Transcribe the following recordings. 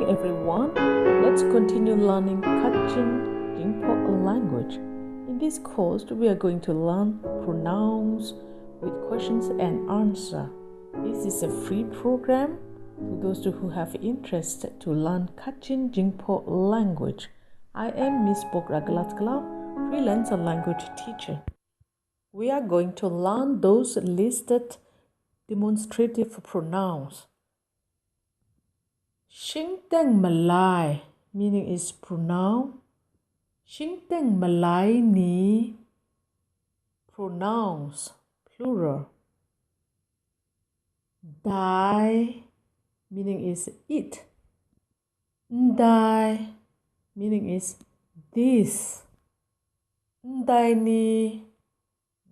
everyone. Let's continue learning Kachin Jinghpaw language. In this course, we are going to learn pronouns with questions and answer. This is a free program for those who have interest to learn Kachin Jinghpaw language. I am Miss Bokragalatgala, freelance language teacher. We are going to learn those listed demonstrative pronouns. Shingteng Malay meaning is pronoun. Shingteng Malay ni pronouns plural. Dai meaning is it. Ndai meaning is this. Ndai ni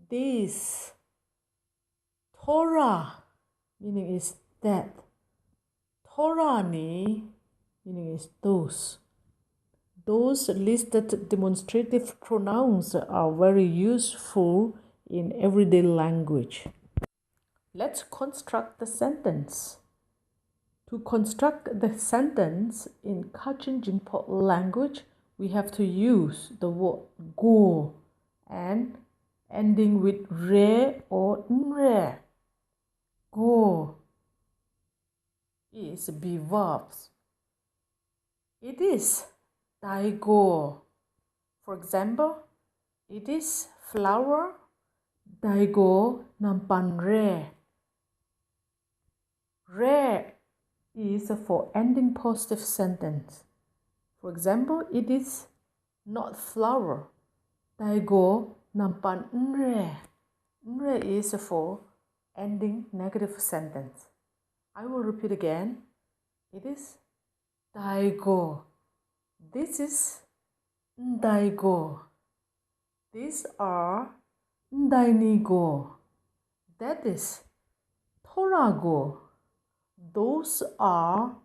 this. Torah meaning is that. Torah ni meaning is those. Those listed demonstrative pronouns are very useful in everyday language. Let's construct the sentence. To construct the sentence in Kachin Jinghpaw language, we have to use the word go and ending with re or nre. Go is be verbs. It is daigo. For example, it is flower daigo nampan re. Re is for ending positive sentence. For example, it is not flower daigo nampan nre. Nre is for ending negative sentence. I will repeat again. It is daigo. This is ndaigo. These are ndainigo. That is torago. Those are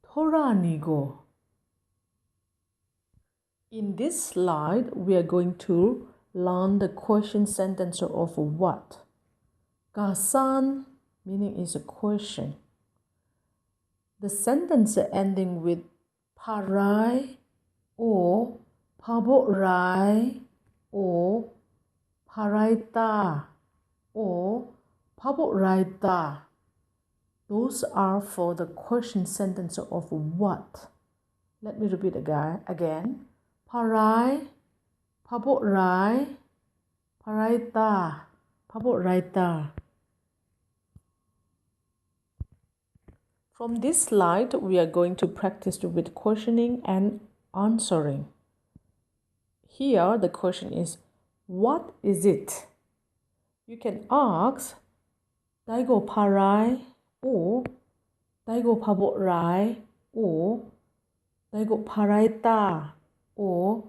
toranigo. In this slide, we are going to learn the question sentence of what. Kasan meaning is a question. The sentence ending with parai or paborai or paraita or paboraita. Those are for the question sentence of what. Let me repeat again. Parai, paborai, paraita, paboraita. From this slide, we are going to practice with questioning and answering. Here, the question is, what is it? You can ask, daigo parai, or daigo paborai, or daigo paraita, or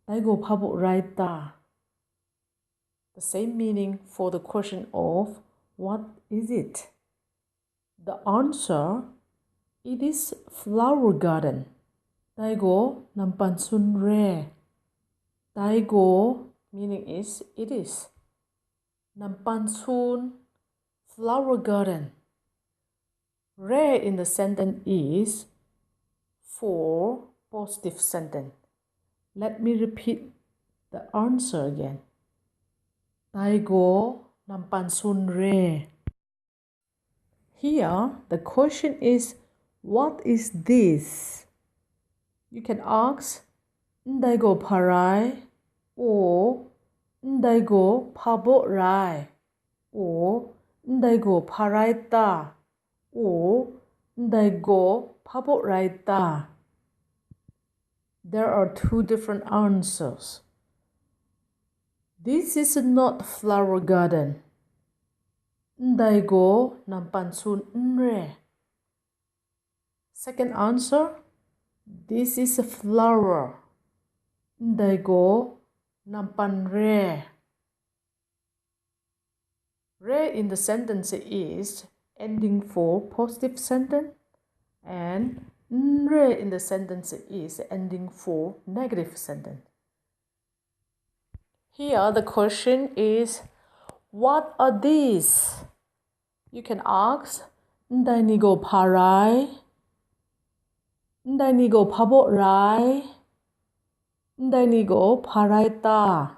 daigo paboraita. The same meaning for the question of, what is it? The answer, it is flower garden. Daigo nampan sun re. Daigo meaning is it is. Nampan sun flower garden. Re in the sentence is for positive sentence. Let me repeat the answer again. Daigo nampan sun re. Here, the question is, what is this? You can ask, ndaigo parai, or ndaigo paborai, or ndaigo paraita, or ndaigo paboraita. There are two different answers. This is not flower garden. Ndaigo nampan sun nre. Second answer, this is a flower. Ndaigo nampan re. Re in the sentence is ending for positive sentence, and nre in the sentence is ending for negative sentence. Here the question is, what are these? You can ask, ndainigo parai, Ndai ni go pabo rai. Ndai ni go parai ta.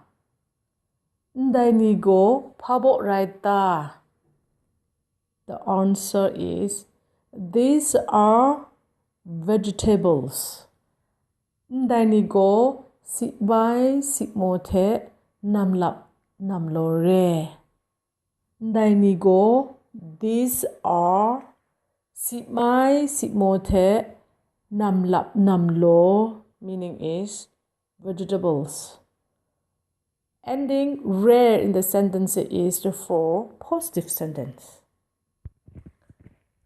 Ndai ni go pabo rai ta. The answer is, these are vegetables. Ndai ni go si bai si mo the nam lap nam lo re. Ndai ni go, these are si mai si mo the nam lap nam lo, meaning is vegetables. Ending rare in the sentence is the for positive sentence.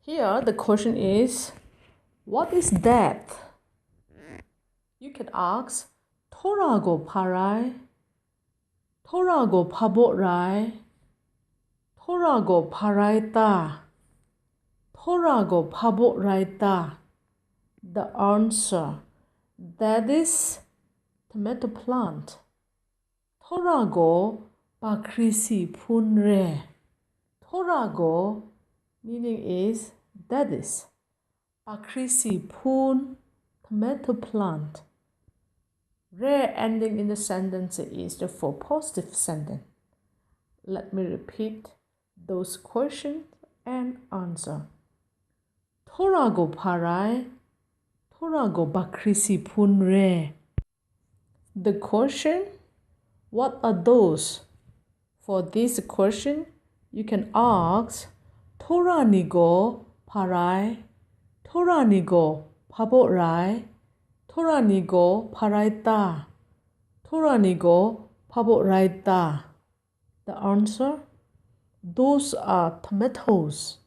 Here the question is, what is that? You can ask, Torago parai, Torago pabo rai, Torago parai ta, Torago pabo rai ta. The answer, that is tomato plant. Torago bakrisi pun re. Torago meaning is that is. Bakrisi pun tomato plant. Rare ending in the sentence is the for positive sentence. Let me repeat those questions and answer. Torago parai, Torago bakrisi pun re. The question, what are those? For this question, you can ask, Toranigo parai, Toranigo pabo rai, Toranigo parai ta, Toranigo pabo rai ta. The answer, those are tomatoes.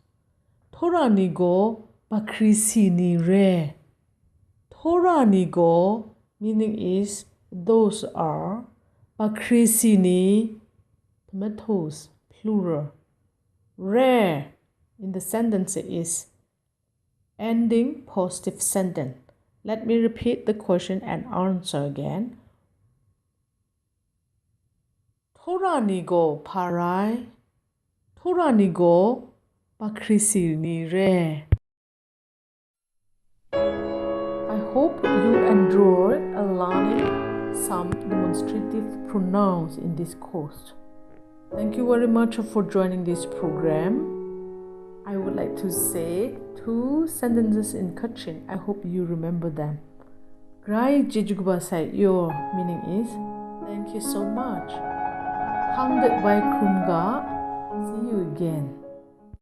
Toranigo bakrisi ni re. Toranigo meaning is those are. Bakrisi ni tomatoes, plural. Rare in the sentence is ending positive sentence. Let me repeat the question and answer again. Toranigo parai, Toranigo bakrisi ni re. I hope you enjoyed learning some demonstrative pronouns in this course. Thank you very much for joining this program. I would like to say 2 sentences in Kachin. I hope you remember them. Grai Jinghpaw say your meaning is thank you so much. Hangdet by Kumga. See you again.